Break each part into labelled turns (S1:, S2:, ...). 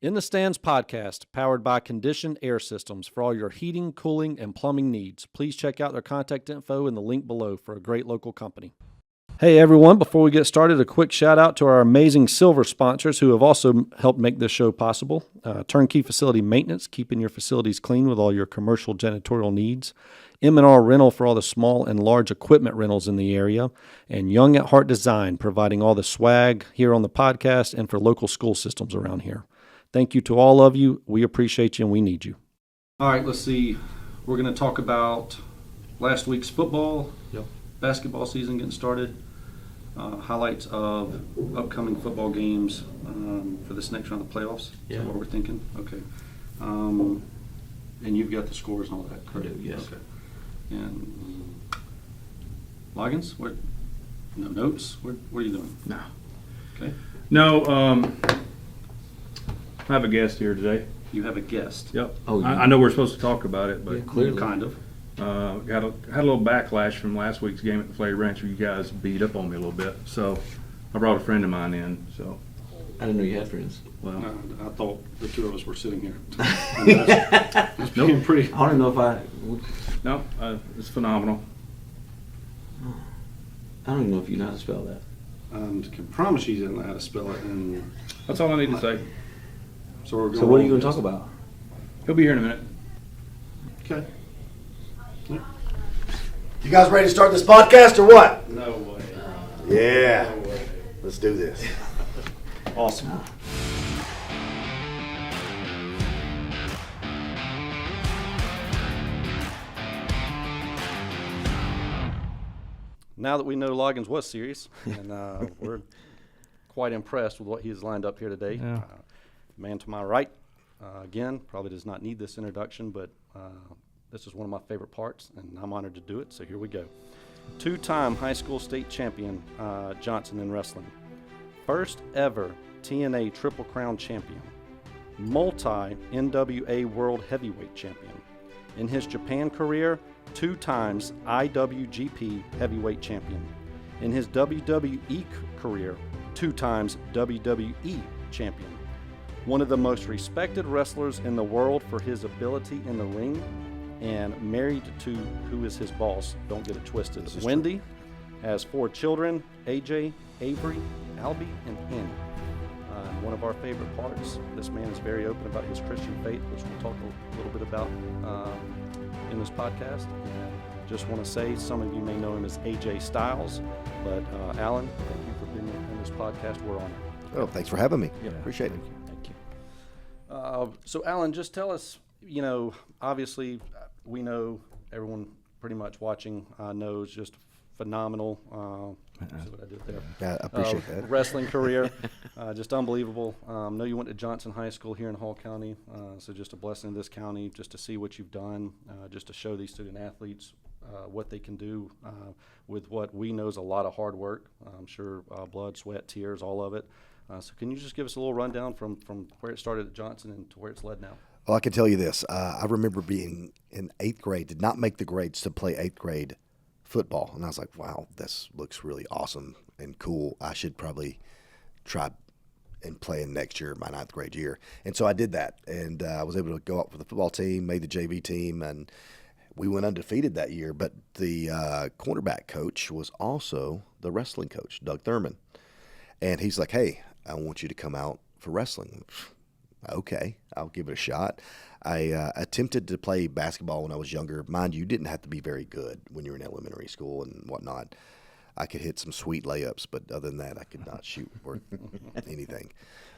S1: In the Stands podcast, powered by Conditioned Air Systems for all your heating, cooling, and plumbing needs. Please check out their contact info in the link below for a great local company. Hey everyone, before we get started, a quick shout out to our amazing silver sponsors who have also helped make this show possible. Turnkey Facility Maintenance, keeping your facilities clean with all your commercial janitorial needs. M&R Rental for all the small and large equipment rentals in the area. And Young at Heart Design, providing all the swag here on the podcast and for local school systems around here. Thank you to all of you. We appreciate you and we need you. All right, let's see. We're going to talk about last week's football, basketball season getting started. Highlights of upcoming football games for this next round of playoffs.
S2: Yeah.
S1: Is that what we're thinking? Okay. And you've got the scores and all that, correct?
S2: I do, yes.
S1: Okay. And Loggins, no notes? What are you doing?
S3: No.
S1: Okay.
S3: No, I have a guest here today.
S1: You have a guest.
S3: Yep.
S2: Oh, yeah.
S3: I know we're supposed to talk about it, but
S2: Yeah, clearly.
S1: Kind of.
S3: had a little backlash from last week's game at the Flay Ranch where you guys beat up on me a little bit. So I brought a friend of mine in. So,
S2: I didn't know you had friends.
S3: well,
S1: I thought the two of us were sitting here. That's being pretty.
S2: I don't even know if I
S3: no, it's phenomenal.
S2: don't even know if you know how to spell that.
S1: Can promise you didn't know how to spell it. And
S3: That's all I need to say.
S1: so we're going.
S2: So what are you going to talk about?
S3: He'll be here in a minute.
S1: Okay.
S4: You guys ready to start this podcast or what?
S1: No way.
S4: Yeah.
S1: No way.
S4: Let's do this.
S1: Awesome. Now that we know Loggins was serious, and we're quite impressed with what he's lined up here today.
S3: Yeah.
S1: Man to my right, again, probably does not need this introduction, but this is one of my favorite parts, and I'm honored to do it, so here we go. Two-time high school state champion, Johnson in wrestling. First ever TNA Triple Crown champion. Multi-NWA World Heavyweight champion. In his Japan career, 2 times IWGP Heavyweight champion. In his WWE career, 2 times WWE champion. One of the most respected wrestlers in the world for his ability in the ring, and married to who is his boss, don't get it twisted, Wendy, has 4 children, AJ, Avery, Albie, and Annie. One of our favorite parts, this man is very open about his Christian faith, which we'll talk a little bit about in this podcast. And just want to say, some of you may know him as AJ Styles, but Alan, thank you for being in this podcast. We're honored.
S4: Oh, thanks for having me.
S1: Yeah.
S4: Appreciate it.
S1: Thank you. So, Alan, just tell us, obviously, we know everyone pretty much watching knows just phenomenal. See what I did there?
S4: Yeah, I appreciate that.
S1: Wrestling career, just unbelievable. Know you went to Johnson High School here in Hall County, so just a blessing to this county, just to see what you've done, just to show these student athletes what they can do with what we know is a lot of hard work. I'm sure blood, sweat, tears, all of it. So can you just give us a little rundown from where it started at Johnson and to where it's led now?
S4: Well, I can tell you this. I remember being in 8th grade, did not make the grades to play 8th grade football. And I was like, wow, this looks really awesome and cool. I should probably try and play in next year, my 9th grade year. And so I did that. And I was able to go out for the football team, made the JV team, and we went undefeated that year. But the cornerback coach was also the wrestling coach, Doug Thurman. And he's like, hey, I want you to come out for wrestling. Okay, I'll give it a shot. I attempted to play basketball when I was younger. Mind you, didn't have to be very good when you were in elementary school and whatnot. I could hit some sweet layups, but other than that, I could not shoot or anything.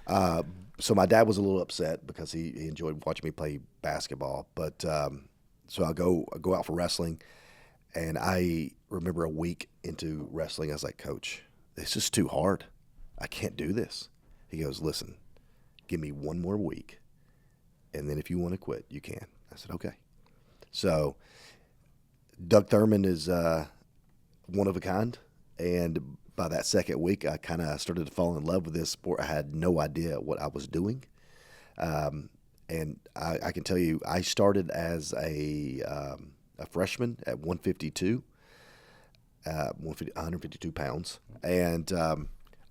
S4: So my dad was a little upset because he enjoyed watching me play basketball. But so I go out for wrestling, and I remember a week into wrestling, I was like, Coach, this is too hard. I can't do this. He goes, listen, give me one more week, and then if you want to quit, you can. I said, okay. So Doug Thurman is one of a kind, and by that second week, I kind of started to fall in love with this sport. I had no idea what I was doing, and I can tell you, I started as a freshman at 152, 152 pounds, and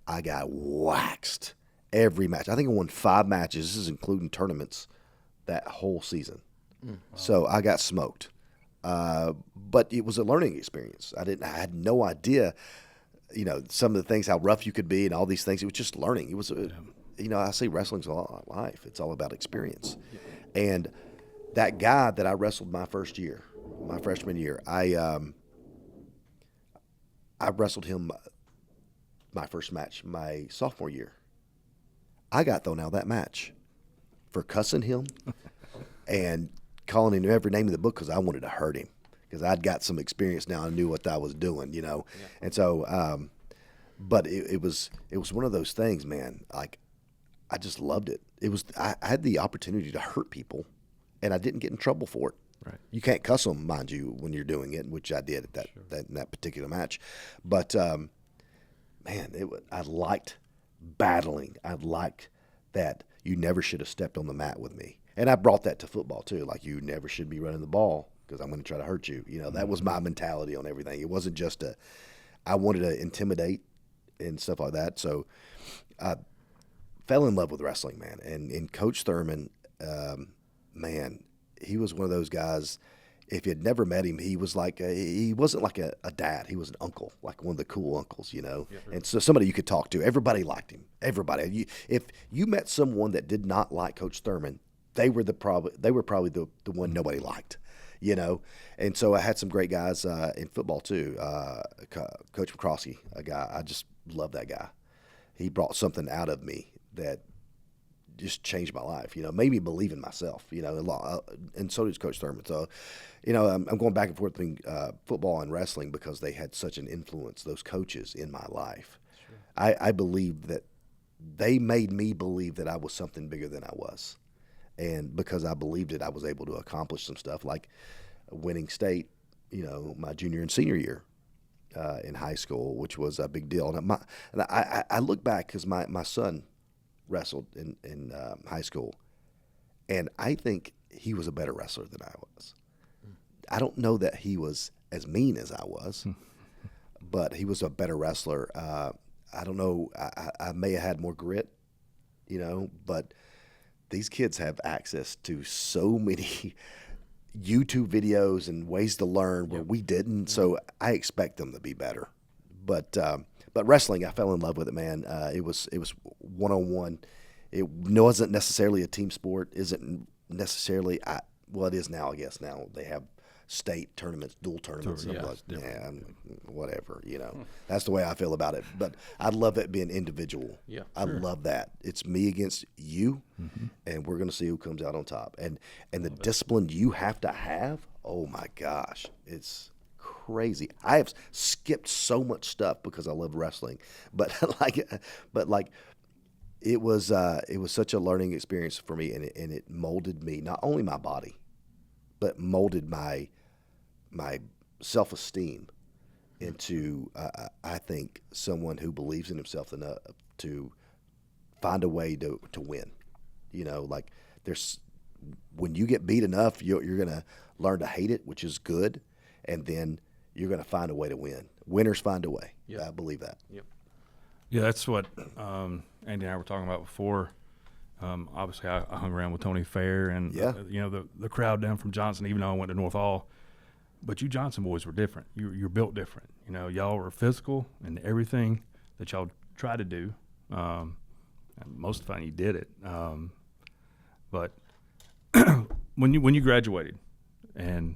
S4: I got waxed every match. I think I won 5 matches. This is including tournaments that whole season. So I got smoked. But it was a learning experience. I had no idea, some of the things, how rough you could be and all these things. It was just learning. It was, I say wrestling's a lot like life. It's all about experience. And that guy that I wrestled my freshman year, I wrestled him my first match my sophomore year. I got thrown out of that match for cussing him and calling him every name in the book because I wanted to hurt him because I'd got some experience now. I knew what I was doing, Yeah. And so, but it was one of those things, man. Like, I just loved it. I had the opportunity to hurt people, and I didn't get in trouble for it.
S1: Right.
S4: You can't cuss them, mind you, when you're doing it, which I did at in that particular match. But man, I liked battling. I liked that you never should have stepped on the mat with me. And I brought that to football too. Like, you never should be running the ball because I'm going to try to hurt you. That was my mentality on everything. It wasn't just I wanted to intimidate and stuff like that. So I fell in love with wrestling, man. And Coach Thurman, man, he was one of those guys. If you had never met him, he was like he wasn't like a dad. He was an uncle, like one of the cool uncles, Yeah, and so somebody you could talk to. Everybody liked him. Everybody. If you met someone that did not like Coach Thurman, they were probably the one nobody liked, And so I had some great guys in football too. Coach McCroskey, a guy I just love that guy. He brought something out of me that just changed my life, made me believe in myself, and so does Coach Thurman. So, I'm going back and forth between football and wrestling because they had such an influence, those coaches, in my life. Sure. I believe that they made me believe that I was something bigger than I was. And because I believed it, I was able to accomplish some stuff like winning state, my junior and senior year in high school, which was a big deal. And I look back because my son wrestled in high school, and I think he was a better wrestler than I was. I don't know that he was as mean as I was, but he was a better wrestler. I don't know. I may have had more grit, but these kids have access to so many YouTube videos and ways to learn where we didn't. So I expect them to be better. But wrestling, I fell in love with it, man. It was one-on-one. It wasn't necessarily a team sport. Isn't necessarily. Well, it is now. I guess now they have state tournaments, dual tournaments. Whatever. That's the way I feel about it. But I love it being individual. Yeah, I love that. It's me against you, and we're going to see who comes out on top. And the discipline you have to have. Oh my gosh, it's crazy. I have skipped so much stuff because I love wrestling, but it was such a learning experience for me, and it molded me, not only my body, but molded my self-esteem into I think someone who believes in himself enough to find a way to win. Like there's when you get beat enough, you're gonna learn to hate it, which is good, and then you're going to find a way to win. Winners find a way. Yep. I believe that.
S3: Yep. Yeah, that's what Andy and I were talking about before. Obviously, I hung around with Tony Fair and the crowd down from Johnson, even though I went to North Hall. But you Johnson boys were different. You're built different. Y'all were physical and everything that y'all try to do. Most of the time you did it. But when you graduated and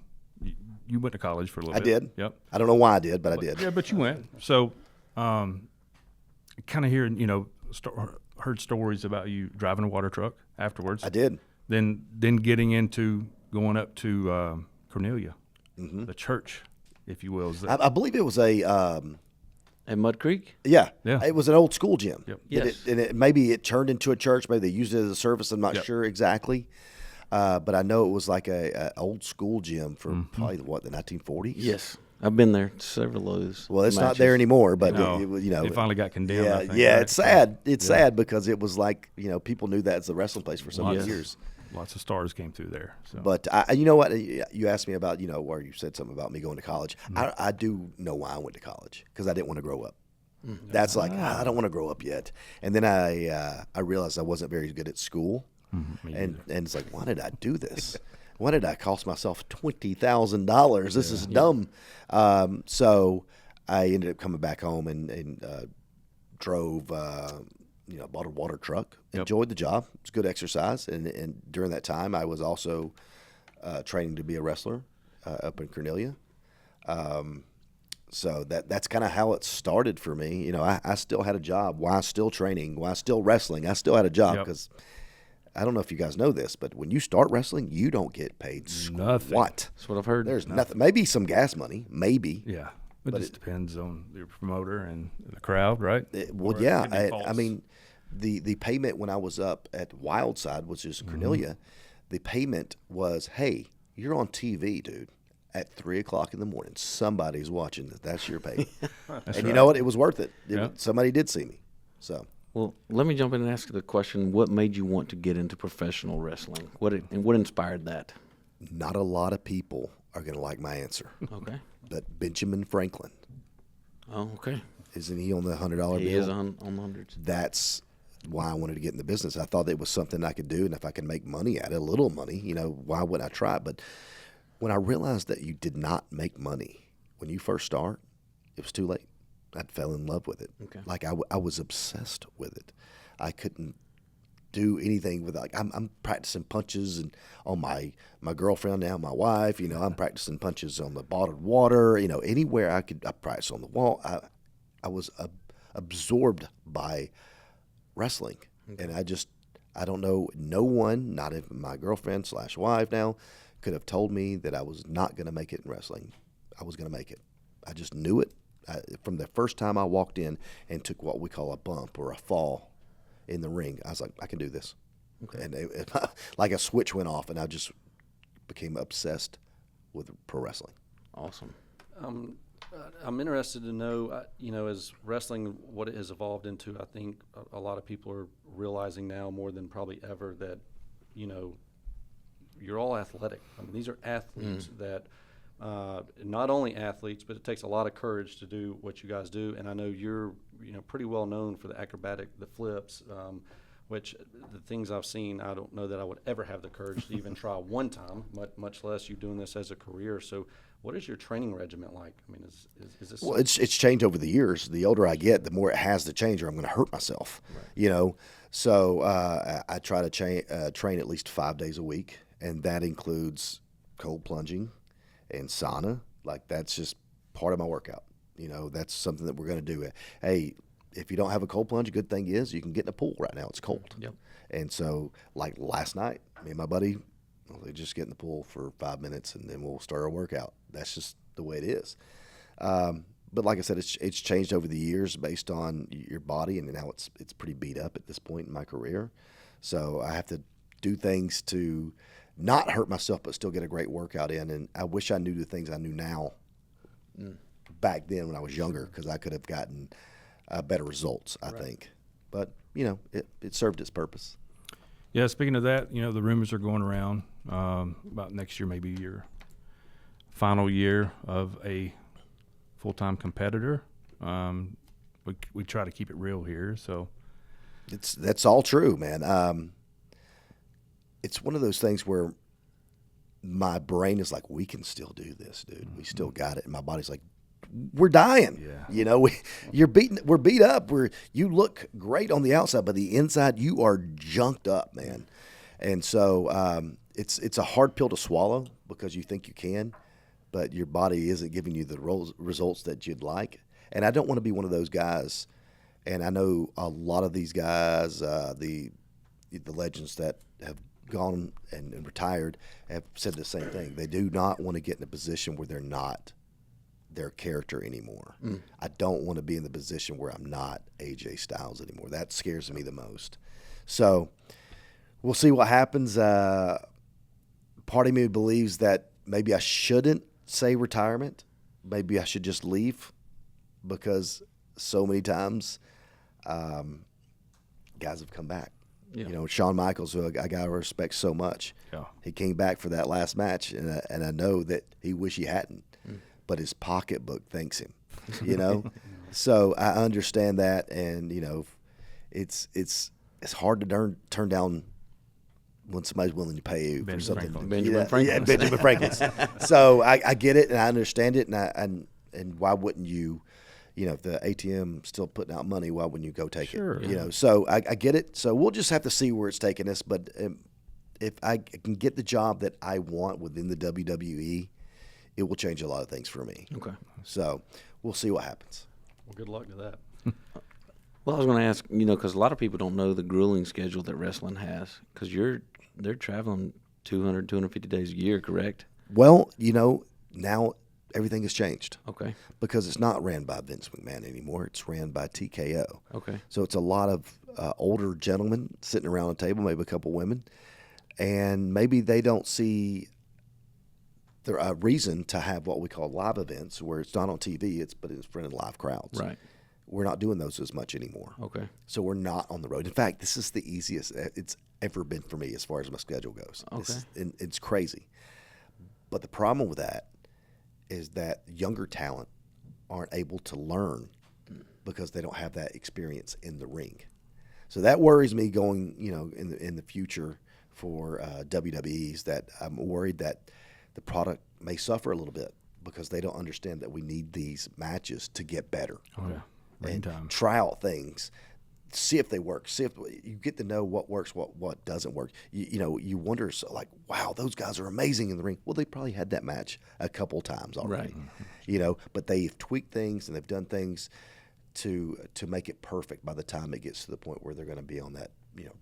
S3: you went to college for a little bit.
S4: I did.
S3: Yep.
S4: I don't know why I did, but I did.
S3: Yeah, but you went. So, kind of hearing, heard stories about you driving a water truck afterwards.
S4: I did.
S3: Then getting into going up to Cornelia, the church, if you will.
S4: I believe it was
S2: at Mud Creek?
S4: Yeah.
S3: Yeah.
S4: It was an old school gym.
S3: Yep.
S2: Yes.
S4: Maybe it turned into a church. Maybe they used it as a service. I'm not sure exactly. But I know it was like a old school gym from probably the 1940s.
S2: Yes, I've been there several of those.
S4: Well, it's not there anymore, but
S3: it finally got condemned.
S4: Yeah,
S3: I think,
S4: yeah.
S3: right?
S4: It's sad. It's sad because it was like people knew that as a wrestling place for so many years.
S3: Lots of stars came through there. So.
S4: But you know what? You asked me about where you said something about me going to college. I do know why I went to college because I didn't want to grow up. That's like, I don't want to grow up yet. And then I realized I wasn't very good at school. And it's like, why did I do this? Why did I cost myself $20,000? This is dumb. So I ended up coming back home and drove, bought a water truck. Enjoyed the job. It was good exercise. And during that time, I was also training to be a wrestler up in Cornelia. So that's kind of how it started for me. I still had a job while still training, while still wrestling. I still had a job because I don't know if you guys know this, but when you start wrestling, you don't get paid
S3: nothing.
S4: What?
S2: That's what I've heard.
S4: There's nothing. Maybe some gas money, maybe.
S3: Yeah. But it just depends on your promoter and the crowd, right?
S4: I mean, the payment when I was up at Wildside, which is Cornelia, the payment was, hey, you're on TV, dude. At 3 o'clock in the morning, somebody's watching. That's your pay. And you know what? It was worth it. Somebody did see me. So,
S2: well, let me jump in and ask you the question: what made you want to get into professional wrestling? What inspired that?
S4: Not a lot of people are going to like my answer.
S2: Okay.
S4: But Benjamin Franklin.
S2: Oh, okay.
S4: Isn't he on the $100 bill?
S2: He is on the hundreds.
S4: That's why I wanted to get in the business. I thought it was something I could do, and if I could make money at it, a little money, why wouldn't I try? But when I realized that you did not make money when you first start, it was too late. I fell in love with it.
S2: Okay.
S4: Like I was obsessed with it. I couldn't do anything with it. Like I'm practicing punches and on my girlfriend now, my wife. I'm practicing punches on the bottled water. Anywhere I practice on the wall. I was absorbed by wrestling, and I don't know. No one, not even my girlfriend / wife now, could have told me that I was not going to make it in wrestling. I was going to make it. I just knew it from the first time I walked in and took what we call a bump or a fall in the ring. I was like, I can do this. Okay. And it, like a switch went off, and I just became obsessed with pro wrestling.
S2: Awesome.
S1: I'm interested to know, as wrestling, what it has evolved into. I think a lot of people are realizing now more than probably ever that, you're all athletic. I mean, these are athletes that not only athletes, but it takes a lot of courage to do what you guys do. And I know you're, pretty well known for the the flips, which the things I've seen, I don't know that I would ever have the courage to even try one time, much less you doing this as a career. So what is your training regimen like? I mean, is this?
S4: Well, it's changed over the years. The older I get, the more it has to change, or I'm going to hurt myself. Right. So I try to train at least 5 days a week, and that includes cold plunging and sauna. Like that's just part of my workout. That's something that we're going to do. Hey, if you don't have a cold plunge, a good thing is you can get in a pool right now. It's cold.
S2: Yep.
S4: And so, like last night, me and my buddy, they just get in the pool for 5 minutes, and then we'll start our workout. That's just the way it is. But like I said, it's changed over the years based on your body, and now it's pretty beat up at this point in my career. So I have to do things to not hurt myself, but still get a great workout in. And I wish I knew the things I knew now back then when I was younger, because I could have gotten better results, I think. But, it served its purpose.
S3: Yeah, speaking of that, the rumors are going around about next year, maybe your final year of a full-time competitor. We try to keep it real here, so.
S4: That's all true, man. It's one of those things where my brain is like, we can still do this, dude. We still got it. And my body's like, we're dying. Yeah. We're beat up. You look great on the outside, but the inside you are junked up, man. And so it's a hard pill to swallow because you think you can, but your body isn't giving you the results that you'd like. And I don't want to be one of those guys. And I know a lot of these guys, the legends that have gone and retired, have said the same thing. They do not want to get in a position where they're not their character anymore. I don't want to be in the position where I'm not AJ Styles anymore. That scares me the most. So we'll see what happens. Part of me believes that maybe I shouldn't say retirement. Maybe I should just leave, because so many times guys have come back. Yeah. Shawn Michaels, a guy I respect so much, he came back for that last match, and I know that he wish he hadn't, but his pocketbook thanks him, So I understand that, and it's hard to turn down when somebody's willing to pay you for
S3: Benjamin
S4: something.
S3: Franklin.
S2: Benjamin Franklin.
S4: Yeah, Benjamin Franklin. So I get it, and I understand it, and why wouldn't you? If the ATM still putting out money, why wouldn't you go take
S3: Sure.
S4: it? So I get it. So we'll just have to see where it's taking us. But if I can get the job that I want within the WWE, it will change a lot of things for me.
S2: Okay.
S4: So we'll see what happens.
S1: Well, good luck to that.
S2: Well, I was going to ask, because a lot of people don't know the grueling schedule that wrestling has, because they're traveling 200, 250 days a year, correct?
S4: Well, now everything has changed.
S2: Okay.
S4: Because it's not ran by Vince McMahon anymore. It's ran by TKO.
S2: Okay.
S4: So it's a lot of older gentlemen sitting around a table, maybe a couple women, and maybe they don't see a reason to have what we call live events where it's not on TV, but it's in front of live crowds.
S2: Right.
S4: We're not doing those as much anymore.
S2: Okay.
S4: So we're not on the road. In fact, this is the easiest it's ever been for me as far as my schedule goes.
S2: Okay.
S4: It's crazy. But the problem with that is that younger talent aren't able to learn because they don't have that experience in the ring. So that worries me going, in the future for WWE's, that I'm worried that the product may suffer a little bit because they don't understand that we need these matches to get better.
S3: Oh yeah. Ring
S4: And
S3: time.
S4: try out things, see if they work, see if you get to know what works, what doesn't work. You wonder, wow, those guys are amazing in the ring. Well, they probably had that match a couple times already, but they've tweaked things and they've done things to make it perfect by the time it gets to the point where they're going to be on that,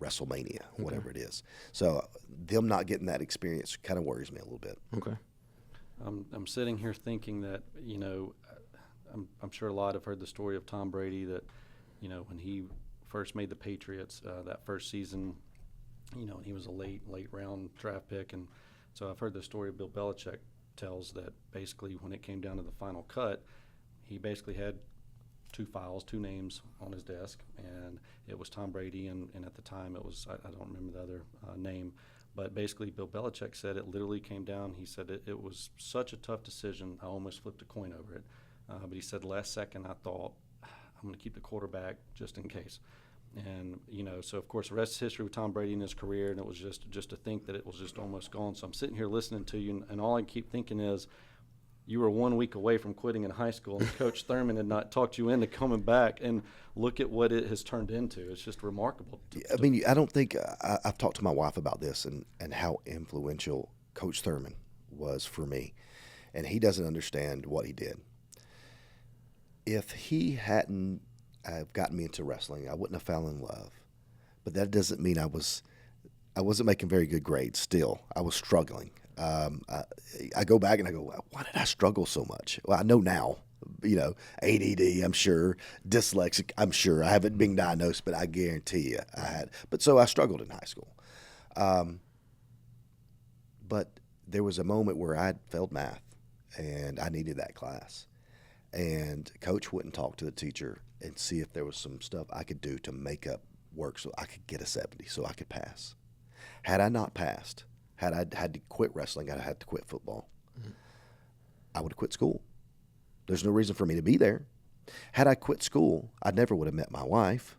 S4: WrestleMania, whatever it is. So them not getting that experience kind of worries me a little bit.
S2: Okay.
S1: I'm sitting here thinking that, I'm sure a lot have heard the story of Tom Brady that, when he first made the Patriots that first season, and he was a late round draft pick. And so I've heard the story Bill Belichick tells that basically when it came down to the final cut, he basically had two names on his desk, and it was Tom Brady, and at the time it was, I don't remember the other name, but basically Bill Belichick said it literally came down. He said it was such a tough decision, I almost flipped a coin over it. But he said last second I thought, I'm going to keep the quarterback just in case. And, so of course the rest is history with Tom Brady in his career, and it was just to think that it was just almost gone. So I'm sitting here listening to you, and all I keep thinking is, you were 1 week away from quitting in high school, and Coach Thurman had not talked you into coming back, and look at what it has turned into. It's just remarkable.
S4: I don't think I've talked to my wife about this and how influential Coach Thurman was for me, and he doesn't understand what he did. If he hadn't gotten me into wrestling, I wouldn't have fallen in love. But that doesn't mean I wasn't making very good grades. Still, I was struggling. I go back and I go, why did I struggle so much? Well, I know now, ADD, I'm sure, dyslexic, I'm sure. I haven't been diagnosed, but I guarantee you I had. But so I struggled in high school. But there was a moment where I failed math, and I needed that class. And Coach wouldn't talk to the teacher and see if there was some stuff I could do to make up work so I could get a 70, so I could pass. Had I not passed, had I had to quit wrestling, I'd had to quit football. I would have quit school. There's no reason for me to be there. Had I quit school, I never would have met my wife.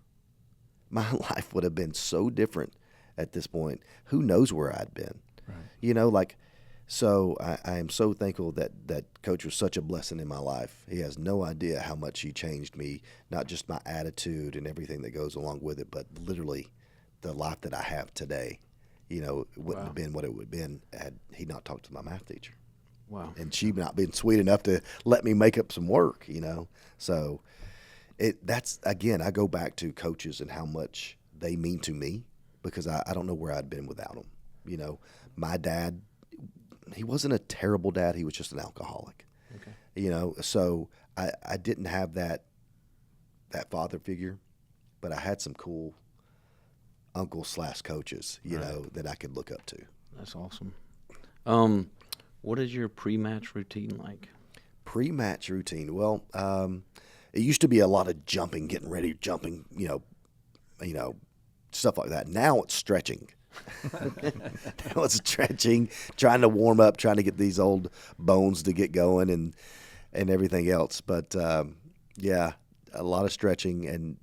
S4: My life would have been so different at this point. Who knows where I'd been? Right. So I am so thankful that Coach was such a blessing in my life. He has no idea how much he changed me, not just my attitude and everything that goes along with it, but literally the life that I have today. It wouldn't have been what it would have been had he not talked to my math teacher.
S2: Wow.
S4: And she not been sweet enough to let me make up some work, So that's, again, I go back to coaches and how much they mean to me, because I don't know where I'd been without them. My dad, he wasn't a terrible dad. He was just an alcoholic. Okay. So I didn't have that father figure, but I had some cool uncles/coaches, that I could look up to.
S2: That's awesome. What is your pre-match routine like?
S4: Pre-match routine. Well, it used to be a lot of jumping, getting ready, jumping, stuff like that. Now it's stretching. Now it's stretching, trying to warm up, trying to get these old bones to get going and everything else. But a lot of stretching, and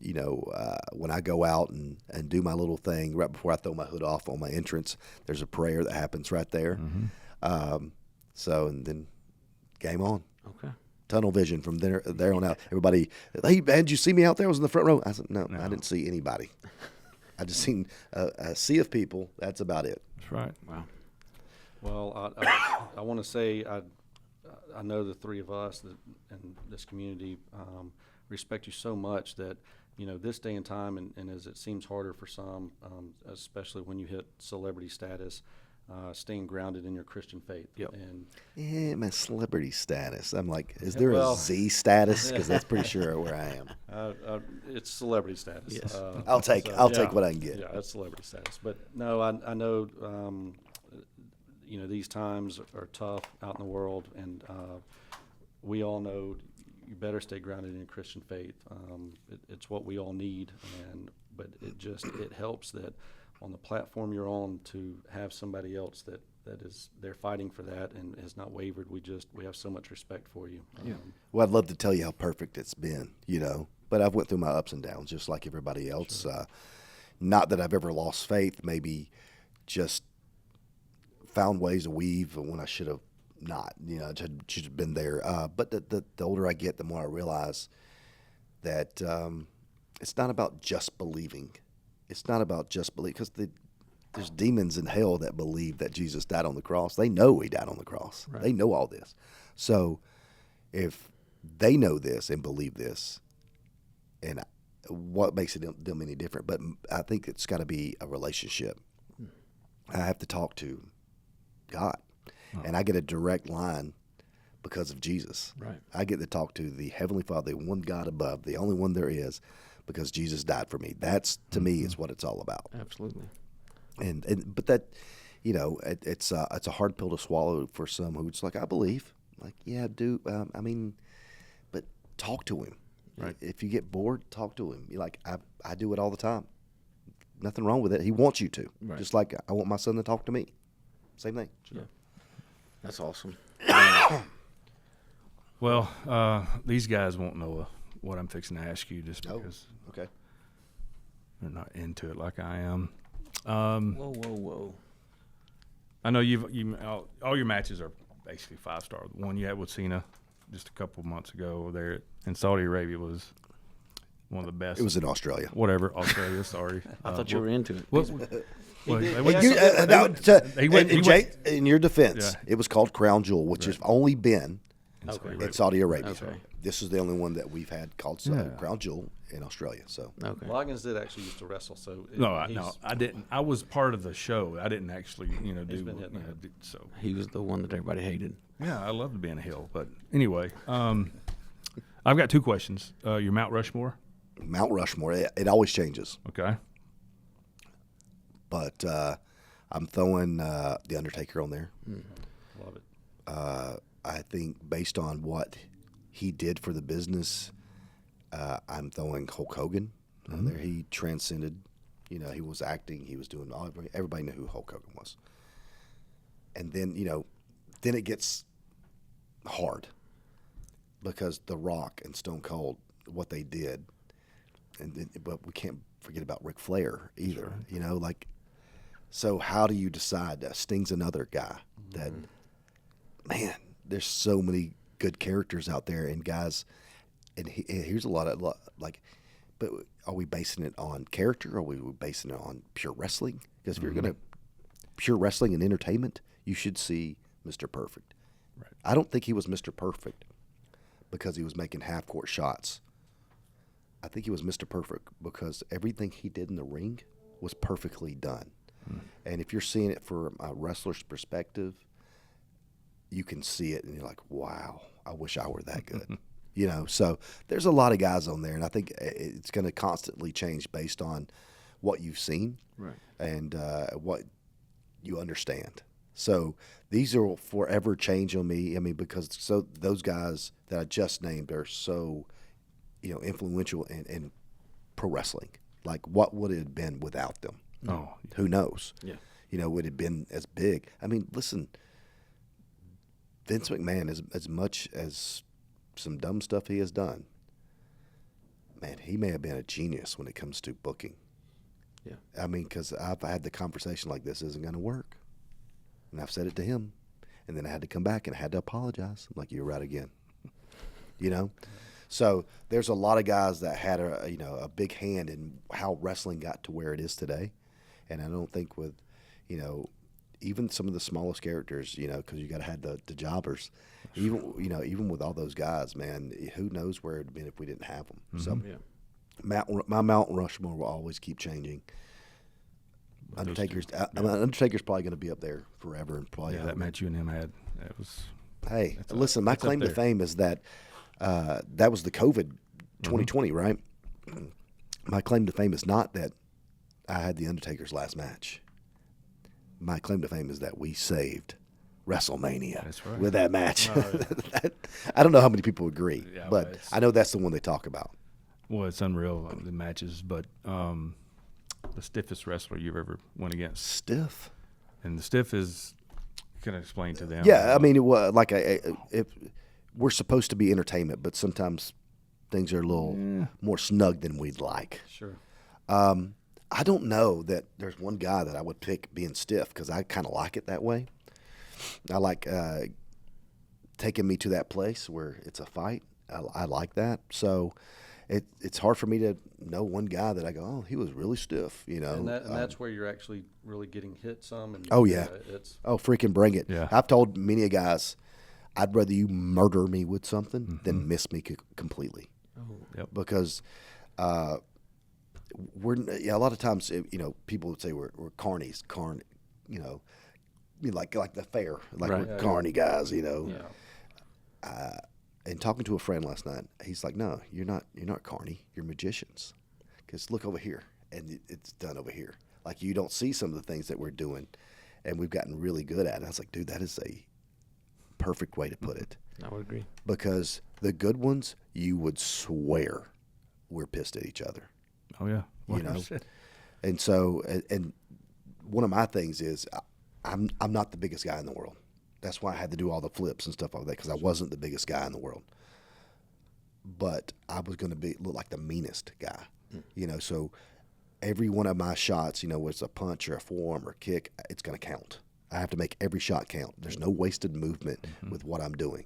S4: when I go out and do my little thing right before I throw my hood off on my entrance, there's a prayer that happens right there.
S2: Mm-hmm.
S4: And then game on.
S2: Okay.
S4: Tunnel vision from there on out. Everybody, hey man, did you see me out there? I was in the front row. I said, no. I didn't see anybody. I just seen a sea of people. That's about it.
S3: That's right.
S2: Wow.
S1: Well, I want to say I know the three of us in this community respect you so much that, this day and time, and as it seems harder for some, especially when you hit celebrity status, staying grounded in your Christian faith.
S2: Yep.
S1: And
S4: My celebrity status. I'm like, is there
S1: Well,
S4: a Z status? Because that's pretty sure where I am.
S1: it's celebrity status.
S2: Yes.
S4: I'll take what I can get.
S1: Yeah, that's celebrity status. But no, I know, these times are tough out in the world, and we all know you better stay grounded in Christian faith. It's what we all need, but it helps that on the platform you're on to have somebody else that is they're fighting for that and has not wavered. We have so much respect for you.
S2: Yeah.
S4: Well, I'd love to tell you how perfect it's been, but I've went through my ups and downs just like everybody else.
S1: Sure.
S4: Not that I've ever lost faith, maybe just found ways to weave when I should have not, should have been there. But the older I get, the more I realize that it's not about just believing. It's not about just believe, because there's demons in hell that believe that Jesus died on the cross. They know he died on the cross.
S2: Right.
S4: They know all this. So if they know this and believe this, and what makes them any different? But I think it's got to be a relationship. I have to talk to God, and I get a direct line because of Jesus.
S2: Right.
S4: I get to talk to the Heavenly Father, the one God above, the only one there is, because Jesus died for me. That's, to me, is what it's all about.
S2: Absolutely.
S4: But that, it's a hard pill to swallow for some who it's like, I believe. Like, yeah, but talk to him.
S2: Right.
S4: If you get bored, talk to him. You're like, I do it all the time. Nothing wrong with it. He wants you to.
S2: Right.
S4: Just like I want my son to talk to me. Same thing.
S2: Yeah. That's awesome.
S3: Well, these guys won't know what I'm fixing to ask you just because
S4: Okay.
S3: they're not into it like I am.
S2: Whoa.
S3: I know all your matches are basically 5-star. The one you had with Cena just a couple months ago there in Saudi Arabia was one of the best.
S4: It was in Australia.
S3: Whatever, Australia, sorry.
S2: I thought you were into it.
S4: In your defense,
S3: Yeah.
S4: it was called Crown Jewel, which has only been
S2: Okay.
S4: in Saudi Arabia.
S2: Okay.
S4: This is the only one that we've had called Crown Jewel in Australia. So
S2: Okay.
S1: Loggins did actually used to wrestle, so
S3: No, I didn't. I was part of the show. I didn't actually, do.
S1: been hitting it.
S3: So
S2: He was the one that everybody hated.
S3: yeah, I love to be in a hill. But anyway, I've got 2 questions. Your Mount Rushmore,
S4: Mount Rushmore, it always changes.
S3: okay?
S4: But I'm throwing The Undertaker on there.
S1: Love it.
S4: I think based on what he did for the business, I'm throwing Hulk Hogan on there. He transcended. He was acting. He was doing all. Everybody knew who Hulk Hogan was. And then, then it gets hard because The Rock and Stone Cold, what they did, but we can't forget about Ric Flair either. So how do you decide? Sting's another guy that, man, there's so many good characters out there and guys, and here's a lot of but are we basing it on character or are we basing it on pure wrestling? Because if you're going to pure wrestling and entertainment, you should see Mr. Perfect.
S3: Right.
S4: I don't think he was Mr. Perfect because he was making half-court shots. I think he was Mr. Perfect because everything he did in the ring was perfectly done. And if you're seeing it from a wrestler's perspective, you can see it and you're like, wow, I wish I were that good. So there's a lot of guys on there, and I think it's going to constantly change based on what you've seen and what you understand. So these will forever change on me. Because those guys that I just named are so, influential in pro wrestling. Like, what would it have been without them?
S3: Oh,
S4: Who knows?
S2: Yeah.
S4: Would it have been as big? Listen, Vince McMahon, as much as some dumb stuff he has done, man, he may have been a genius when it comes to booking.
S2: Yeah.
S4: I mean, because I've had the conversation like, this isn't going to work. And I've said it to him. And then I had to come back and I had to apologize. I'm like, you're right again. You know? So there's a lot of guys that had a big hand in how wrestling got to where it is today. And I don't think with, even some of the smallest characters, because you got to have the jobbers. Even with all those guys, man, who knows where it'd been if we didn't have them.
S3: Mm-hmm.
S4: So
S2: Yeah.
S4: my Mount Rushmore will always keep changing. Undertaker's probably going to be up there forever, and probably.
S3: Yeah, that match you and him had, that was.
S4: Hey, listen, my claim to fame is that that was the COVID 2020, right? My claim to fame is not that I had the Undertaker's last match. My claim to fame is that we saved WrestleMania with that match. I don't know how many people agree, but I know that's the one they talk about.
S3: Well, it's unreal, the matches, but the stiffest wrestler you've ever went against.
S4: Stiff.
S3: And the stiff is, can I explain to them?
S4: Yeah, I mean, it was like we're supposed to be entertainment, but sometimes things are a little more snug than we'd like.
S1: Sure.
S4: I don't know that there's one guy that I would pick being stiff because I kind of like it that way. I like taking me to that place where it's a fight. I like that. So it's hard for me to know one guy that I go, oh, he was really stiff,
S1: And that's where you're actually really getting hit some. And
S4: it's freaking bring it.
S3: Yeah.
S4: I've told many a guys, I'd rather you murder me with something than miss me completely.
S2: Oh.
S3: Yep.
S4: Because a lot of times, people would say we're carnies, like the fair, like we're carny guys,
S1: Yeah.
S4: And talking to a friend last night, he's like, "No, you're not carny. You're magicians. Because look over here, and it's done over here. Like you don't see some of the things that we're doing, and we've gotten really good at it." I was like, "Dude, that is a perfect way to put it."
S2: I would agree.
S4: Because the good ones, you would swear we're pissed at each other.
S3: Oh, yeah.
S4: And so, and one of my things is I'm not the biggest guy in the world. That's why I had to do all the flips and stuff like that, because I wasn't the biggest guy in the world. But I was going to look like the meanest guy, So every one of my shots, whether it's a punch or a forearm or a kick, it's going to count. I have to make every shot count. There's no wasted movement with what I'm doing.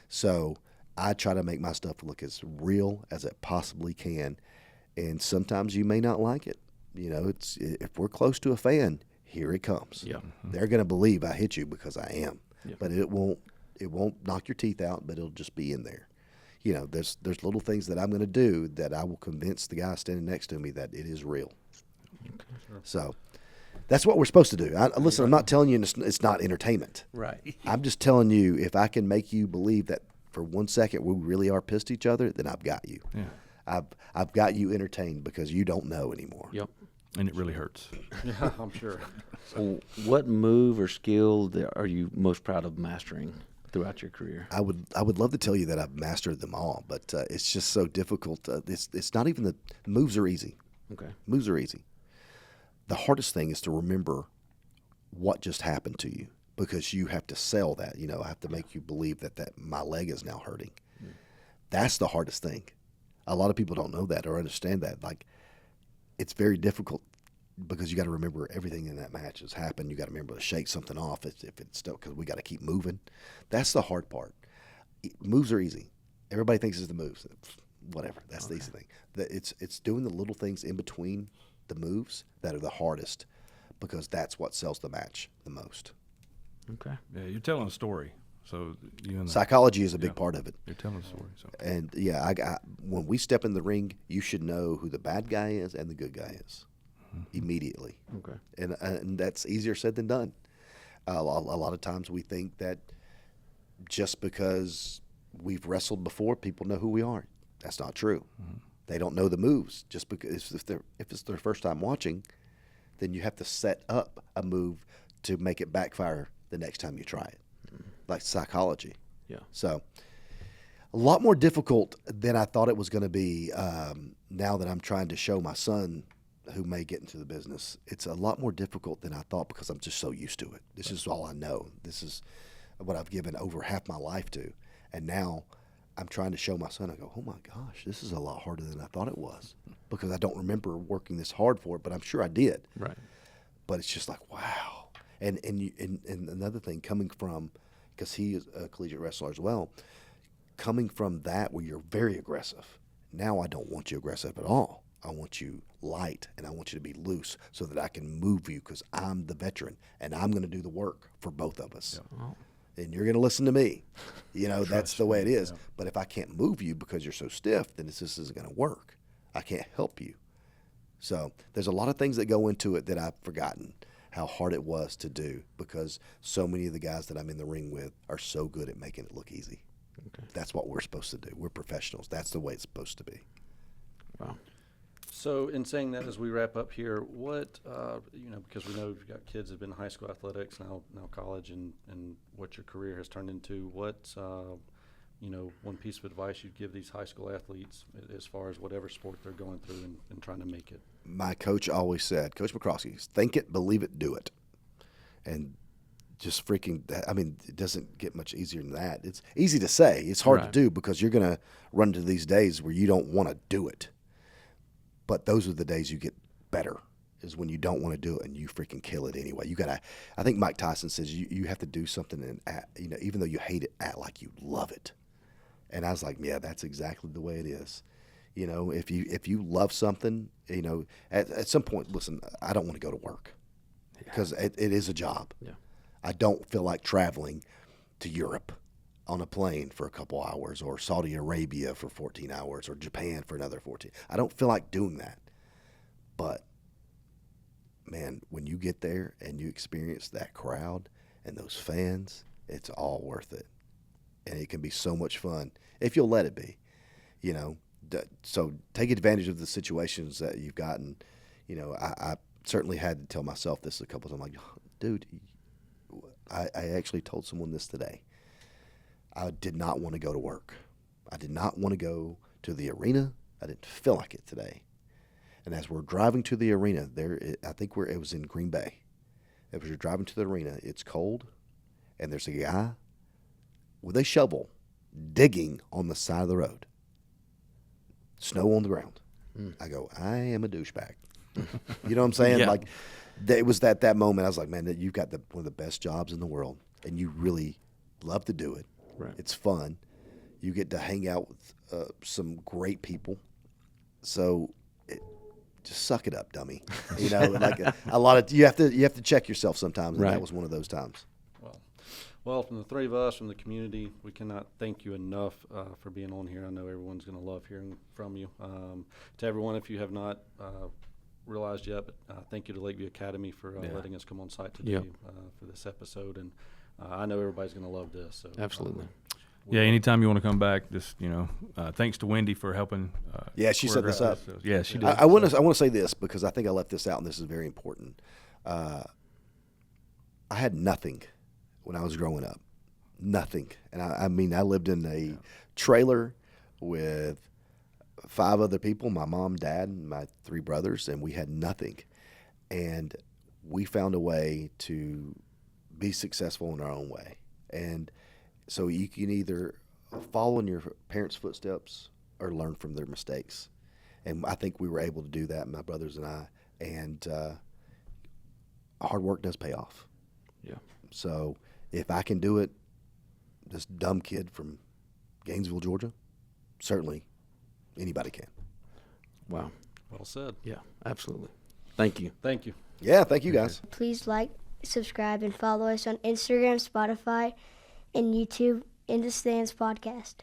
S4: So I try to make my stuff look as real as it possibly can. And sometimes you may not like it. If we're close to a fan, here it comes.
S2: Yeah.
S4: They're going to believe I hit you because I am.
S2: Yeah.
S4: But it won't knock your teeth out, but it'll just be in there. There's little things that I'm going to do that I will convince the guy standing next to me that it is real.
S2: Okay.
S4: So that's what we're supposed to do. Listen, I'm not telling you it's not entertainment.
S2: Right.
S4: I'm just telling you, if I can make you believe that for 1 second we really are pissed at each other, then I've got you.
S3: Yeah.
S4: I've got you entertained because you don't know anymore.
S2: Yep.
S3: And it really hurts.
S1: Yeah, I'm sure.
S2: So what move or skill are you most proud of mastering throughout your career?
S4: I would love to tell you that I've mastered them all, but it's just so difficult. It's not even the moves are easy.
S2: Okay.
S4: Moves are easy. The hardest thing is to remember what just happened to you, because you have to sell that. I have to make you believe that my leg is now hurting. That's the hardest thing. A lot of people don't know that or understand that. Like, it's very difficult because you got to remember everything in that match has happened. You got to remember to shake something off if it's still, because we got to keep moving. That's the hard part. Moves are easy. Everybody thinks it's the moves. Whatever. That's the easy thing. It's doing the little things in between the moves that are the hardest, because that's what sells the match the most.
S2: Okay.
S3: Yeah, you're telling a story. So
S4: psychology is a big part of it.
S3: You're telling a story. So.
S4: And when we step in the ring, you should know who the bad guy is and the good guy is immediately.
S2: Okay.
S4: And that's easier said than done. A lot of times we think that just because we've wrestled before, people know who we are. That's not true. They don't know the moves. Just because if it's their first time watching, then you have to set up a move to make it backfire the next time you try it. Like psychology.
S2: Yeah.
S4: So a lot more difficult than I thought it was going to be. Now that I'm trying to show my son, who may get into the business, it's a lot more difficult than I thought, because I'm just so used to it. This is all I know. This is what I've given over half my life to. And now I'm trying to show my son. I go, oh my gosh, this is a lot harder than I thought it was, because I don't remember working this hard for it, but I'm sure I did.
S2: Right.
S4: But it's just like, wow. And another thing, coming from, because he is a collegiate wrestler as well, coming from that where you're very aggressive. Now I don't want you aggressive at all. I want you light, and I want you to be loose so that I can move you, because I'm the veteran, and I'm going to do the work for both of us.
S2: Yeah. Oh.
S4: And you're going to listen to me. That's the way it is. Yeah. But if I can't move you because you're so stiff, then this isn't going to work. I can't help you. So there's a lot of things that go into it that I've forgotten how hard it was to do, because so many of the guys that I'm in the ring with are so good at making it look easy. Okay. That's what we're supposed to do. We're professionals. That's the way it's supposed to be.
S2: Wow.
S1: So in saying that, as we wrap up here, what, because we know you've got kids that have been in high school athletics, now college, and what your career has turned into, what, one piece of advice you'd give these high school athletes as far as whatever sport they're going through and trying to make it?
S4: My coach always said, Coach McCroskey, think it, believe it, do it. And just freaking, it doesn't get much easier than that. It's easy to say. It's hard to do, because you're going to run into these days where you don't want to do it. But those are the days you get better, is when you don't want to do it and you freaking kill it anyway. I think Mike Tyson says you have to do something and even though you hate it, act like you love it. And I was like, yeah, that's exactly the way it is. If you love something, at some point, listen, I don't want to go to work, because it is a job. Yeah. I don't feel like traveling to Europe on a plane for a couple hours, or Saudi Arabia for 14 hours, or Japan for another 14. I don't feel like doing that. But, man, when you get there and you experience that crowd and those fans, it's all worth it. And it can be so much fun if you'll let it be, So take advantage of the situations that you've gotten. I certainly had to tell myself this a couple times. I'm like, dude, I actually told someone this today. I did not want to go to work. I did not want to go to the arena. I didn't feel like it today. And as we're driving to the arena, it was in Green Bay. As we're driving to the arena, it's cold, and there's a guy with a shovel digging on the side of the road. Snow on the ground. I go, I am a douchebag. You know what I'm saying?
S2: Yeah.
S4: Like, it was that moment. I was like, man, you've got one of the best jobs in the world, and you really love to do it. Right. It's fun. You get to hang out with some great people. So just suck it up, dummy. Like a lot of you have to check yourself sometimes, and that was one of those times.
S1: Well, from the three of us, from the community, we cannot thank you enough for being on here. I know everyone's going to love hearing from you. To everyone, if you have not realized yet, but thank you to Lakeview Academy for letting us come on site today for this episode. And I know everybody's going to love this. So,
S2: absolutely.
S3: Anytime you want to come back, just thanks to Wendy for helping.
S4: She set this up.
S3: Yeah, she did.
S4: I want to say this, because I think I left this out, and this is very important. I had nothing when I was growing up, nothing, and I lived in a trailer with 5 other people: my mom, dad, and my 3 brothers, and we had nothing, and we found a way to be successful in our own way. And so you can either follow in your parents' footsteps or learn from their mistakes. And I think we were able to do that, my brothers and I. And hard work does pay off. Yeah. So if I can do it, this dumb kid from Gainesville, Georgia, certainly anybody can.
S2: Wow.
S1: Well said.
S2: Yeah, absolutely. Thank you.
S1: Thank you.
S4: Yeah, thank you guys.
S5: Please like, subscribe, and follow us on Instagram, Spotify, and YouTube, In the Stands Podcast.